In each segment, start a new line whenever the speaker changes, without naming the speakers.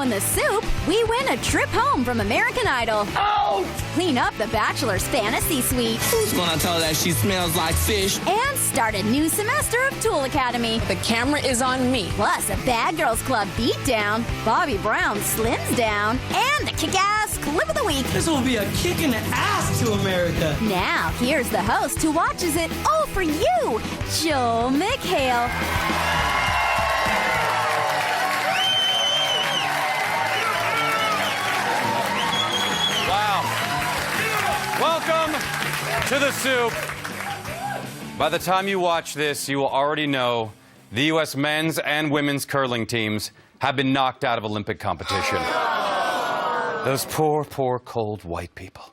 Now in the soup, we win a trip home from American Idol.
Oh!
Clean up the Bachelor's fantasy suite.
Who's gonna tell her that she smells like fish?
And start a new semester of Tool Academy.
The camera is on me.
Plus a Bad Girls Club beatdown, Bobby Brown slims down, and the kick-ass clip of the week.
This will be a kick in the ass to America.
Now, here's the host who watches it all for you, Joel McHale.
Welcome to the soup. By the time you watch this, you will already know the U.S. men's and women's curling teams have been knocked out of Olympic competition. Those poor, poor, cold white people.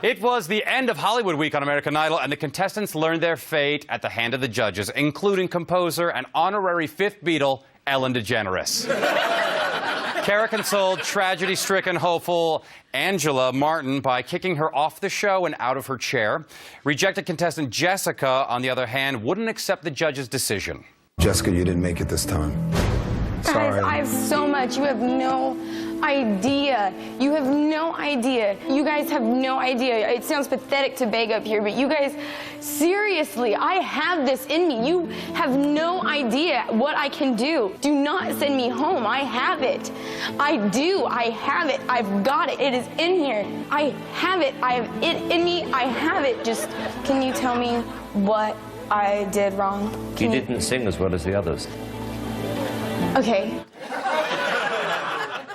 It was the end of Hollywood week on American Idol, and the contestants learned their fate at the hand of the judges, including composer and honorary fifth Beatle, Ellen DeGeneres. Kara consoled tragedy-stricken hopeful Angela Martin by kicking her off the show and out of her chair. Rejected contestant Jessica, on the other hand, wouldn't accept the judge's decision.
Jessica, you didn't make it this time. Sorry.
Guys, I have so much. You have no idea. You have no idea. You guys have no idea. It sounds pathetic to beg up here, but you guys, seriously, I have this in me. You have no idea what I can do. Do not send me home. I have it. I do. I have it. I've got it. It is in here. I have it. I have it in me. I have it. Just, can you tell me what I did wrong?
You didn't sing as well as the others.
Okay.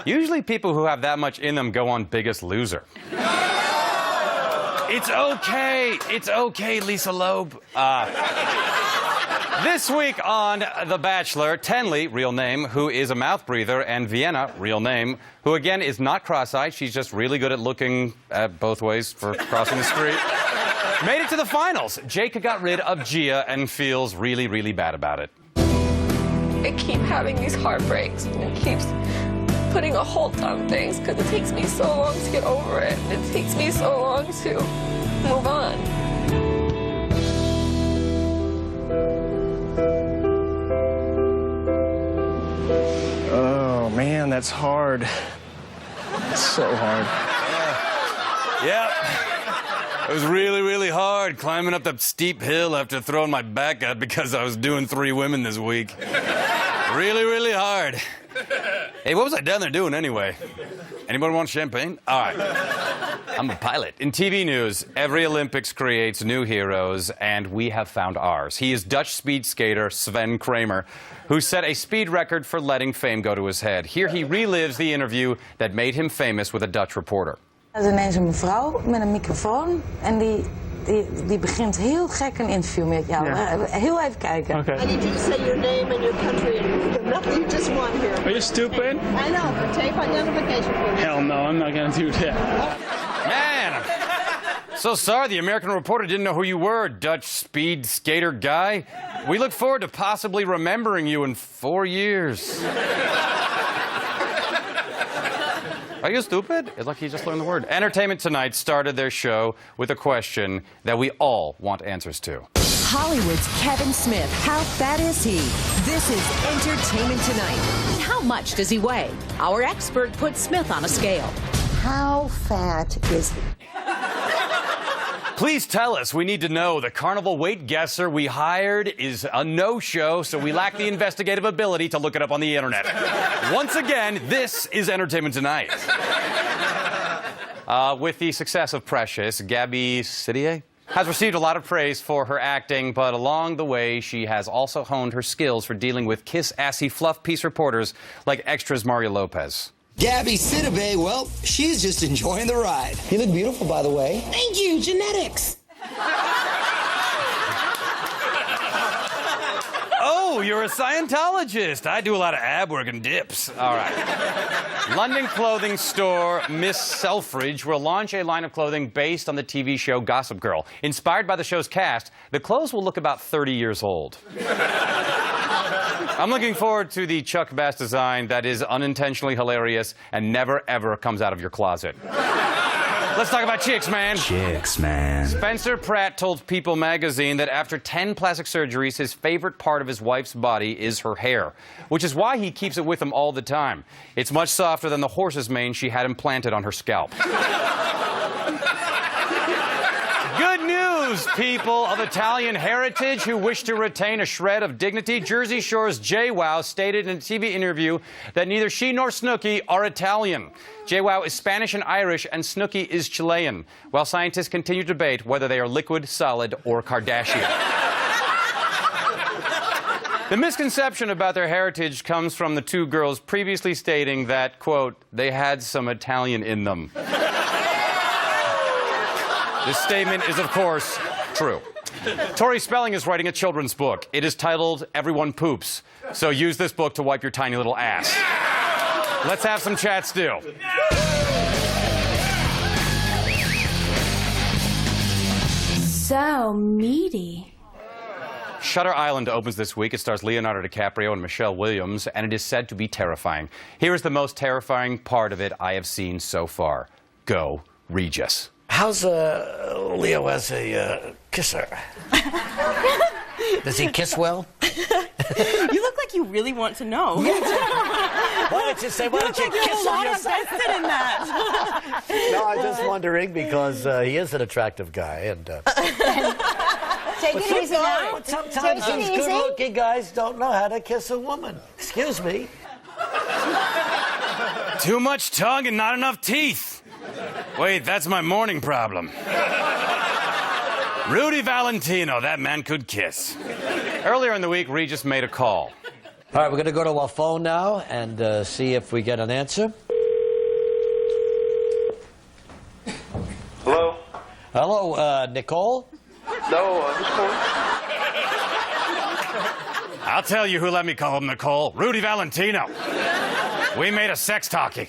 Usually people who have that much in them go on Biggest Loser. It's okay. It's okay, Lisa Loeb. This week on The Bachelor, Tenley, real name, who is a mouth breather, and Vienna, real name, who again is not cross-eyed. She's just really good at looking at both ways for crossing the street. Made it to the finals. Jake got rid of Gia and feels really, really bad about it.
I keep having these heartbreaks, and it keeps putting a halt on things because it takes me so long to get over it. It takes me so long to move on.
Oh, man, that's hard. It's so hard.
Yep. It was really, really hard climbing up that steep hill after throwing my back out because I was doing 3 women this week. Really, really hard. Hey, what was I down there doing anyway? Anybody want champagne? All right. I'm a pilot. In TV news, every Olympics creates new heroes, and we have found ours. He is Dutch speed skater Sven Kramer, who set a speed record for letting fame go to his head. Here he relives the interview that made him famous with a Dutch reporter.
Er is ineens een mevrouw met een microfoon en die begint heel gek een interview met jou.
Yeah.
Heel even kijken.
Okay.
I need you to say your name and your country and nothing you just won here.
Are you stupid?
I know, but tape identification for me.
Hell no, I'm not going to do that.
Man, so sorry the American reporter didn't know who you were, Dutch speed skater guy. We look forward to possibly remembering you in 4 years. Are you stupid? It's like he just learned the word. Entertainment Tonight started their show with a question that we all want answers to.
Hollywood's Kevin Smith. How fat is he? This is Entertainment Tonight. How much does he weigh? Our expert put Smith on a scale.
How fat is he?
Please tell us. We need to know. The carnival weight guesser we hired is a no-show, so we lack the investigative ability to look it up on the internet. Once again, this is Entertainment Tonight. With the success of Precious, Gabby Sidiye has received a lot of praise for her acting, but along the way, she has also honed her skills for dealing with kiss-assy fluff piece reporters like Extra's Mario Lopez.
Gabby Sidibe, well, she's just enjoying the ride.
You look beautiful, by the way.
Thank you, genetics.
Oh, you're a Scientologist. I do a lot of ab work and dips. All right. London clothing store Miss Selfridge will launch a line of clothing based on the TV show Gossip Girl. Inspired by the show's cast, the clothes will look about 30 years old. I'm looking forward to the Chuck Bass design that is unintentionally hilarious and never, ever comes out of your closet. Let's talk about chicks, man.
Chicks, man.
Spencer Pratt told People magazine that after 10 plastic surgeries, his favorite part of his wife's body is her hair, which is why he keeps it with him all the time. It's much softer than the horse's mane she had implanted on her scalp. Good news, people of Italian heritage who wish to retain a shred of dignity. Jersey Shore's JWoww stated in a TV interview that neither she nor Snooki are Italian. JWoww is Spanish and Irish, and Snooki is Chilean, while scientists continue to debate whether they are liquid, solid, or Kardashian. The misconception about their heritage comes from the two girls previously stating that, quote, they had some Italian in them. This statement is, of course, true. Tori Spelling is writing a children's book. It is titled Everyone Poops. So use this book to wipe your tiny little ass. Let's have some chat still.
So meaty.
Shutter Island opens this week. It stars Leonardo DiCaprio and Michelle Williams, and it is said to be terrifying. Here is the most terrifying part of it I have seen so far. Go, Regis.
How's Leo as a kisser? Does he kiss well?
You look like you really want to know.
Why don't you kiss him yourself?
Invested in that.
No, I'm just wondering because he is an attractive guy and.
Take it easy now.
Sometimes these good-looking guys don't know how to kiss a woman. Excuse me.
Too much tongue and not enough teeth. Wait, that's my morning problem. Rudy Valentino, that man could kiss. Earlier in the week, Regis made a call.
All right, we're going to go to our phone now and see if we get an answer.
Hello?
Hello, Nicole?
No, who's calling?
I'll tell you who let me call him Nicole. Rudy Valentino. We made a sex talkie.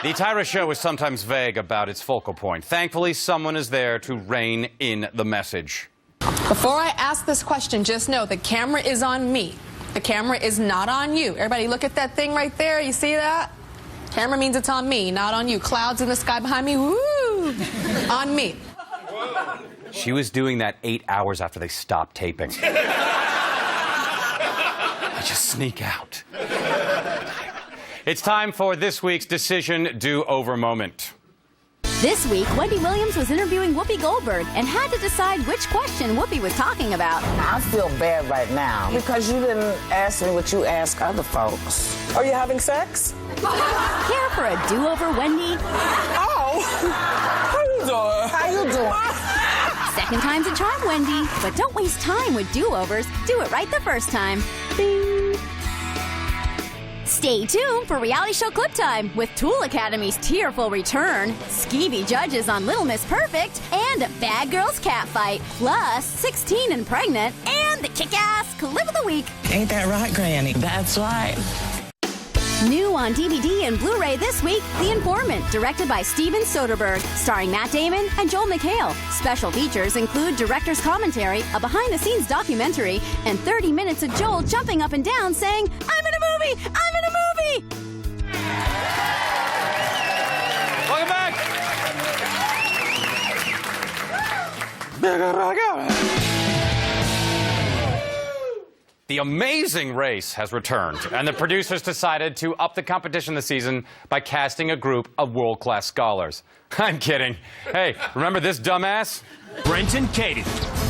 The Tyra show is sometimes vague about its focal point. Thankfully, someone is there to rein in the message.
Before I ask this question, just know the camera is on me. The camera is not on you. Everybody look at that thing right there. You see that? Camera means it's on me, not on you. Clouds in the sky behind me. Woo! On me.
She was doing that 8 hours after they stopped taping. They just sneak out. It's time for this week's Decision Do-Over moment.
This week, Wendy Williams was interviewing Whoopi Goldberg and had to decide which question Whoopi was talking about.
I feel bad right now because you didn't ask me what you ask other folks.
Are you having sex?
Care for a do-over, Wendy?
Oh! How you doing?
How you doing?
Second time's a charm, Wendy. But don't waste time with do-overs. Do it right the first time. Bing. Stay tuned for reality show clip time with Tool Academy's tearful return, skeevy judges on Little Miss Perfect, and a Bad Girls Catfight, plus 16 and Pregnant, and the kick-ass clip of the week.
Ain't that right, Granny? That's right.
New on DVD and Blu-ray this week, The Informant, directed by Steven Soderbergh, starring Matt Damon and Joel McHale. Special features include director's commentary, a behind-the-scenes documentary, and 30 minutes of Joel jumping up and down saying, "I'm in a movie! I'm in a movie!"
Welcome back! The Amazing Race has returned, and the producers decided to up the competition this season by casting a group of world-class scholars. I'm kidding. Hey, remember this dumbass?
Brent and Katie,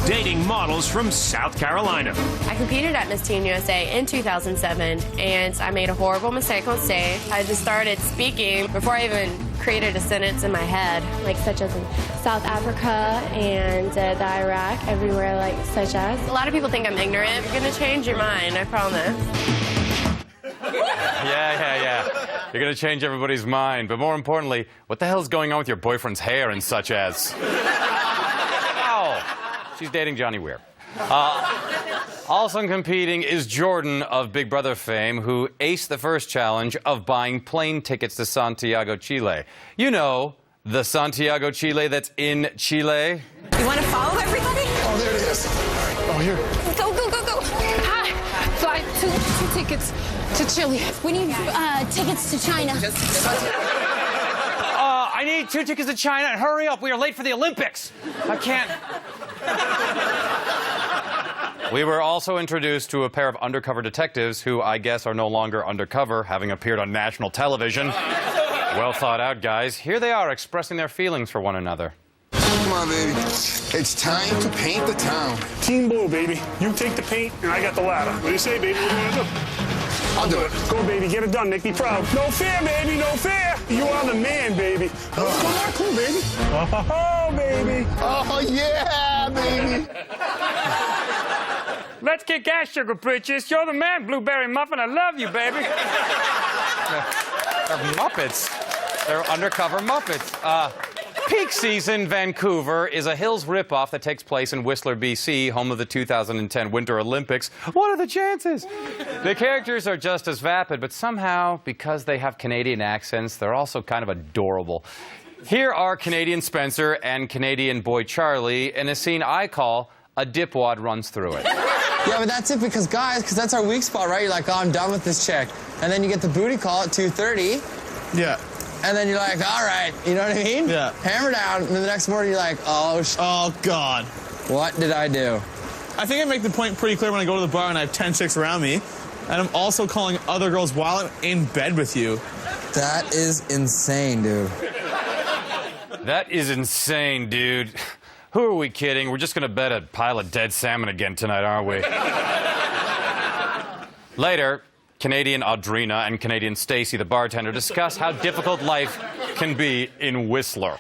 dating models from South Carolina.
I competed at Miss Teen USA in 2007, and I made a horrible mistake on stage. I just started speaking before I even created a sentence in my head, like such as in South Africa and the Iraq, everywhere, like such as. A lot of people think I'm ignorant. You're gonna change your mind, I promise.
Yeah. You're gonna change everybody's mind, but more importantly, what the hell's going on with your boyfriend's hair and such as? She's dating Johnny Weir. Also competing is Jordan of Big Brother fame, who aced the first challenge of buying plane tickets to Santiago, Chile. You know, the Santiago, Chile that's in Chile.
You want to follow everybody?
Oh, there it is. Oh, here.
Go. Hi. Flight two tickets to Chile. We need tickets to China.
I need 2 tickets to China and hurry up. We are late for the Olympics. I can't. We were also introduced to a pair of undercover detectives who I guess are no longer undercover, having appeared on national television. Well thought out, guys. Here they are expressing their feelings for one another.
Come on, baby. It's time to paint the town.
Team Blue, baby. You take the paint, and I got the ladder. What do you say, baby? What do you want to do?
I'll do it.
Go, baby. Get it done. Make me proud. No fear, baby. No fear. You are the man, baby. Come on, cool, baby. Oh, baby.
Oh, yeah, baby.
Let's kick ass, Sugar Britches. You're the man, Blueberry Muffin. I love you, baby.
They're Muppets. They're undercover Muppets. Peak Season Vancouver is a Hills ripoff that takes place in Whistler, BC, home of the 2010 Winter Olympics. What are the chances? The characters are just as vapid, but somehow, because they have Canadian accents, they're also kind of adorable. Here are Canadian Spencer and Canadian boy Charlie in a scene I call A Dipwad Runs Through It.
Yeah, but that's it because that's our weak spot, right? You're like, oh, I'm done with this chick. And then you get the booty call at 2:30.
Yeah.
And then you're like, all right, you know what I mean?
Yeah.
Hammer down, and then the next morning you're like, oh,
God.
What did I do?
I think I make the point pretty clear when I go to the bar and I have 10 chicks around me, and I'm also calling other girls while I'm in bed with you.
That is insane, dude.
That is insane, dude. Who are we kidding? We're just going to bet a pile of dead salmon again tonight, aren't we? Later, Canadian Audrina and Canadian Stacy, the bartender, discuss how difficult life can be in Whistler.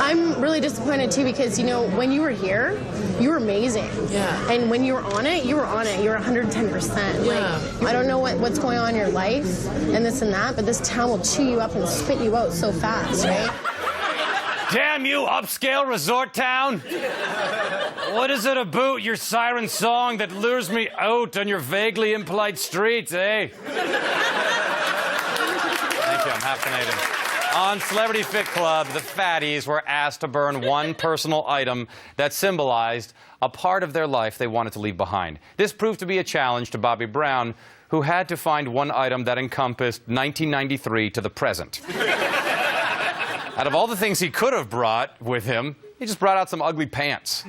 I'm really disappointed, too, because, you know, when you were here, you were amazing. Yeah. And when you were on it, you were on it. You were 110%. Yeah. Like, I don't know what's going on in your life and this and that, but this town will chew you up and spit you out so fast, right?
Damn you, upscale resort town! What is it about your siren song that lures me out on your vaguely impolite streets, eh? Thank you, I'm fascinating. On Celebrity Fit Club, the fatties were asked to burn one personal item that symbolized a part of their life they wanted to leave behind. This proved to be a challenge to Bobby Brown, who had to find one item that encompassed 1993 to the present. Out of all the things he could have brought with him, he just brought out some ugly pants.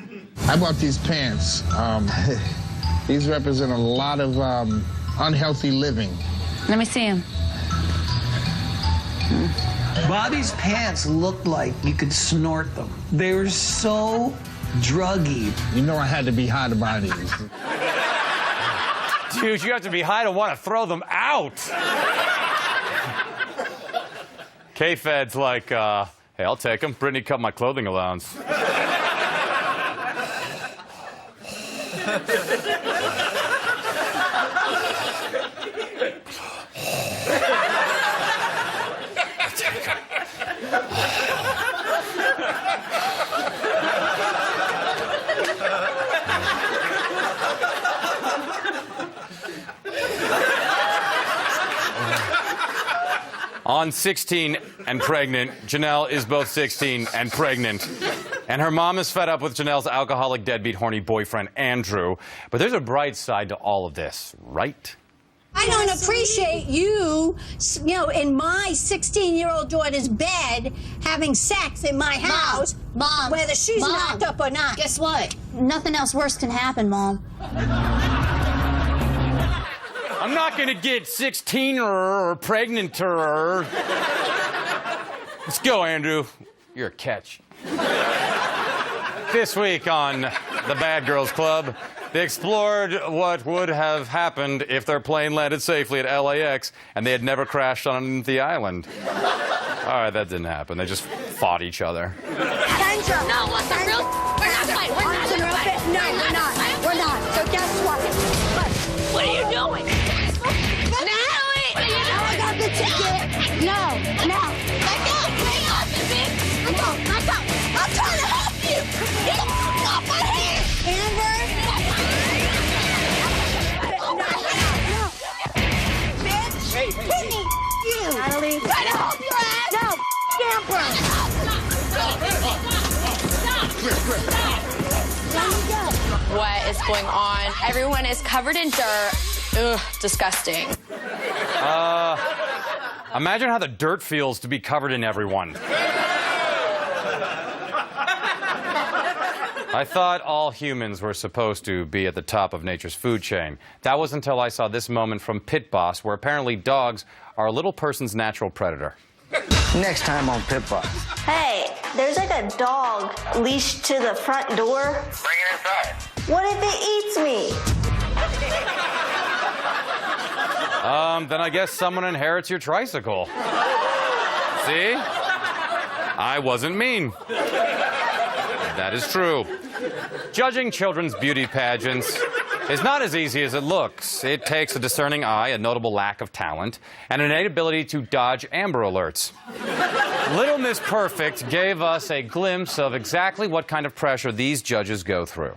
I bought these pants. These represent a lot of unhealthy living.
Let me see him.
Bobby's pants looked like you could snort them. They were so druggy.
You know I had to be high to buy these.
Dude, you have to be high to want to throw them out. K-Fed's like, hey, I'll take them. Brittany cut my clothing allowance. On 16 and pregnant, Janelle is both 16 and pregnant. And her mom is fed up with Janelle's alcoholic, deadbeat, horny boyfriend, Andrew. But there's a bright side to all of this, right?
I don't appreciate you know, in my 16-year-old daughter's bed, having sex in my house.
Mom.
Whether she's knocked up or not.
Guess what? Nothing else worse can happen, Mom.
I'm not going to get 16 or pregnant or... Let's go, Andrew. You're a catch. This week on The Bad Girls Club, they explored what would have happened if their plane landed safely at LAX and they had never crashed on the island. All right, that didn't happen. They just fought each other.
Kendra!
No, what's the real? We're not fighting. We're not fighting.
No, we're not. We're not. So guess what?
What are you doing?
Natalie! I got the ticket. No.
Let go. Hang on, baby. Let go.
I'm trying to help you. Get off my hand. Amber. No. Bitch. Hey. Hit me. You.
Natalie.
Trying to help your ass. No. Amber.
What is going on? Everyone is covered in dirt. Ugh, disgusting.
Imagine how the dirt feels to be covered in everyone. I thought all humans were supposed to be at the top of nature's food chain. That was until I saw this moment from Pit Boss, where apparently dogs are a little person's natural predator.
Next time on Pit Boss.
Hey, there's like a dog leashed to the front door.
Bring it inside.
What if it eats me?
Then I guess someone inherits your tricycle. See? I wasn't mean. That is true. Judging children's beauty pageants is not as easy as it looks. It takes a discerning eye, a notable lack of talent, and an innate ability to dodge Amber Alerts. Little Miss Perfect gave us a glimpse of exactly what kind of pressure these judges go through.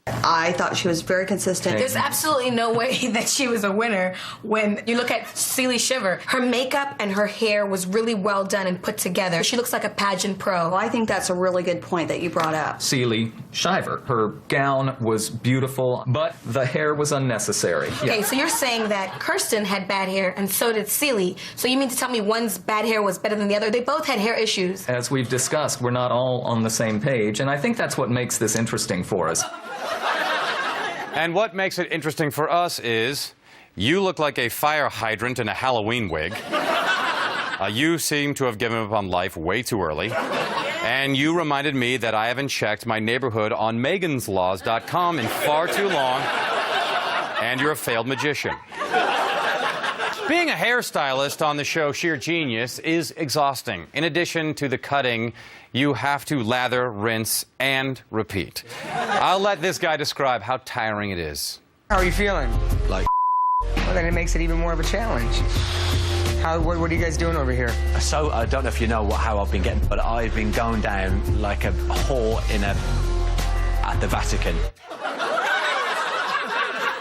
I thought she was very consistent.
There's absolutely no way that she was a winner when you look at Celie Shiver. Her makeup and her hair was really well done and put together. She looks like a pageant pro.
Well, I think that's a really good point that you brought up.
Celie Shiver. Her gown was beautiful, but the hair was unnecessary.
Okay, so you're saying that Kirsten had bad hair and so did Celie. So you mean to tell me one's bad hair was better than the other? They both had hair issues.
As we've discussed, we're not all on the same page, and I think that's what makes this interesting for us.
And what makes it interesting for us is you look like a fire hydrant in a Halloween wig. You seem to have given up on life way too early. And you reminded me that I haven't checked my neighborhood on meganslaws.com in far too long. And you're a failed magician. Being a hairstylist on the show Sheer Genius is exhausting. In addition to the cutting, you have to lather, rinse, and repeat. I'll let this guy describe how tiring it is.
How are you feeling?
Like
Well, then it makes it even more of a challenge. What are you guys doing over here?
So, I don't know if you know how I've been getting, but I've been going down like a whore at the Vatican.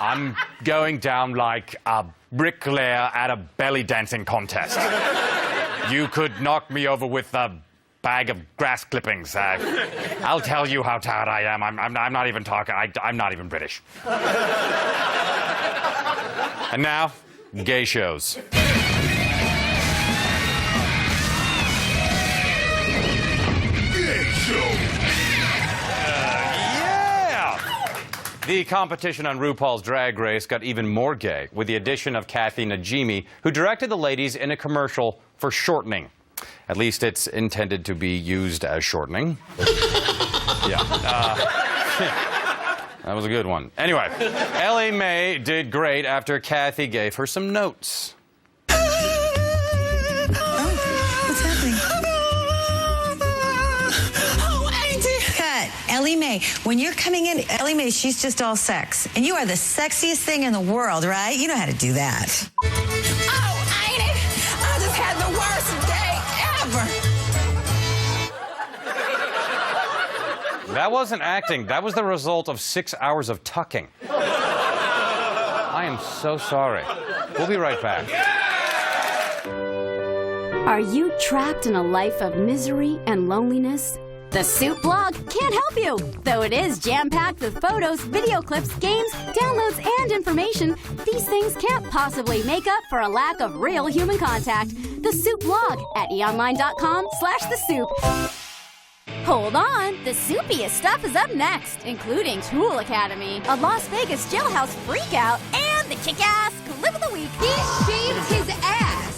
I'm going down like a bricklayer at a belly dancing contest. You could knock me over with a bag of grass clippings. I'll tell you how tired I am. I'm not even talking. I'm not even British. And now, gay shows. The competition on RuPaul's Drag Race got even more gay with the addition of Kathy Najimy, who directed the ladies in a commercial for shortening. At least it's intended to be used as shortening. Yeah. That was a good one. Anyway, Ellie Mae did great after Kathy gave her some notes.
Ellie Mae, when you're coming in, Ellie Mae, she's just all sex. And you are the sexiest thing in the world, right? You know how to do that.
Oh, ain't it? I just had the worst day ever.
That wasn't acting. That was the result of 6 hours of tucking. I am so sorry. We'll be right back.
Are you trapped in a life of misery and loneliness? The Soup blog can't help you. Though it is jam-packed with photos, video clips, games, downloads, and information, these things can't possibly make up for a lack of real human contact. The Soup blog at eonline.com/thesoup. Hold on, the soupiest stuff is up next, including Tool Academy, a Las Vegas Jailhouse freakout, and the kick-ass clip of the week.
He shaved his ass.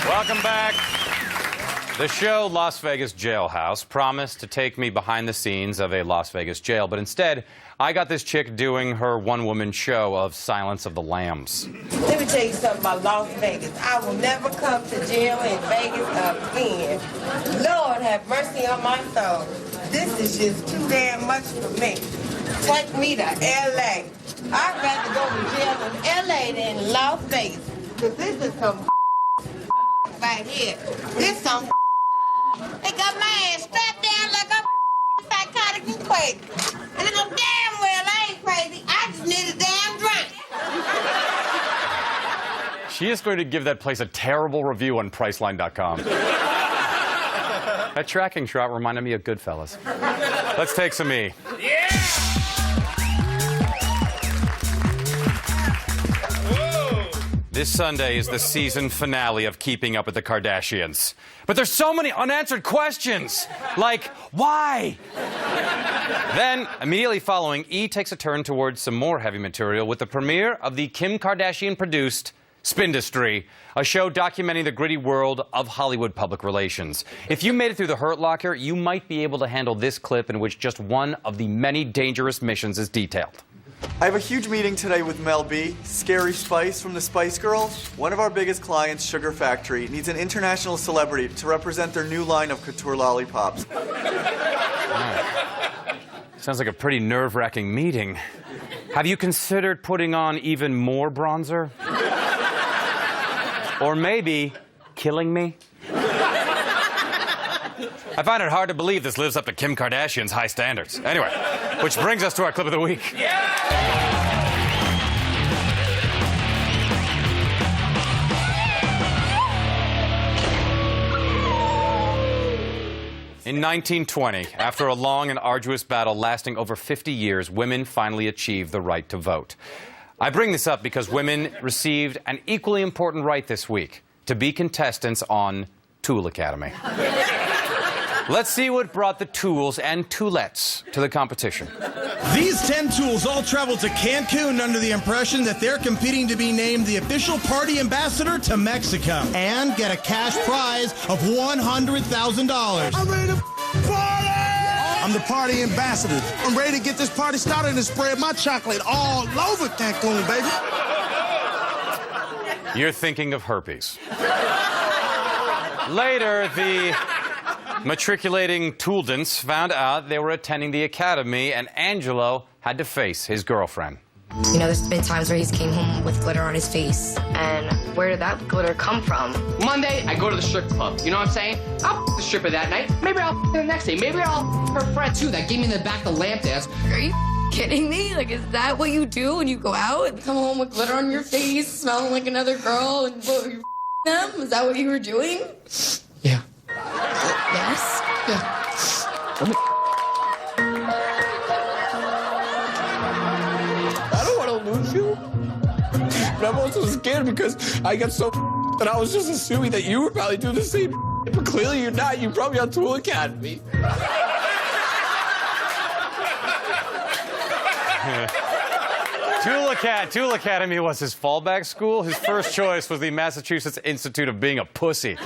Welcome back. The show Las Vegas Jailhouse promised to take me behind the scenes of a Las Vegas jail, but instead, I got this chick doing her one-woman show of Silence of the Lambs.
Let me tell you something about Las Vegas. I will never come to jail in Vegas again. Lord have mercy on my soul. This is just too damn much for me. Take me to L.A. I'd rather go to jail in L.A. than in Las Vegas, because this is some right here. This some they got my ass strapped down like I'm psychotic and crazy. And I know damn well I ain't crazy. I just need a damn drink.
She is going to give that place a terrible review on Priceline.com. That tracking shot reminded me of Goodfellas. Let's take some E. This Sunday is the season finale of Keeping Up with the Kardashians. But there's so many unanswered questions. Like, why? Then, immediately following, E takes a turn towards some more heavy material with the premiere of the Kim Kardashian-produced Spindustry, a show documenting the gritty world of Hollywood public relations. If you made it through the Hurt Locker, you might be able to handle this clip in which just one of the many dangerous missions is detailed.
I have a huge meeting today with Mel B, Scary Spice from the Spice Girls. One of our biggest clients, Sugar Factory, needs an international celebrity to represent their new line of couture lollipops.
Sounds like a pretty nerve-wracking meeting. Have you considered putting on even more bronzer? Or maybe killing me? I find it hard to believe this lives up to Kim Kardashian's high standards. Anyway, which brings us to our clip of the week. In 1920, after a long and arduous battle lasting over 50 years, women finally achieved the right to vote. I bring this up because women received an equally important right this week, to be contestants on Tool Academy. Let's see what brought the tools and toolettes to the competition.
These 10 tools all traveled to Cancun under the impression that they're competing to be named the official party ambassador to Mexico and get a cash prize of $100,000.
I'm ready to party! I'm the party ambassador. I'm ready to get this party started and spread my chocolate all over Cancun, baby.
You're thinking of herpes. Later, the matriculating Tooldants found out they were attending the academy, and Angelo had to face his girlfriend.
You know, there's been times where he's came home with glitter on his face. And where did that glitter come from?
Monday, I go to the strip club. You know what I'm saying? I'll the stripper that night. Maybe I'll the next day. Maybe I'll her friend, too, that gave me in the back the lamp dance.
Are you kidding me? Like, is that what you do when you go out and come home with glitter on your face, smelling like another girl, and you them? Is that what you were doing?
Yeah.
Yes?
Yeah.
I don't want to lose you. But I'm also scared because I got so that I was just assuming that you would probably do the same. But clearly you're not. You brought me on Tool Academy.
Tool Academy was his fallback school. His first choice was the Massachusetts Institute of Being a Pussy.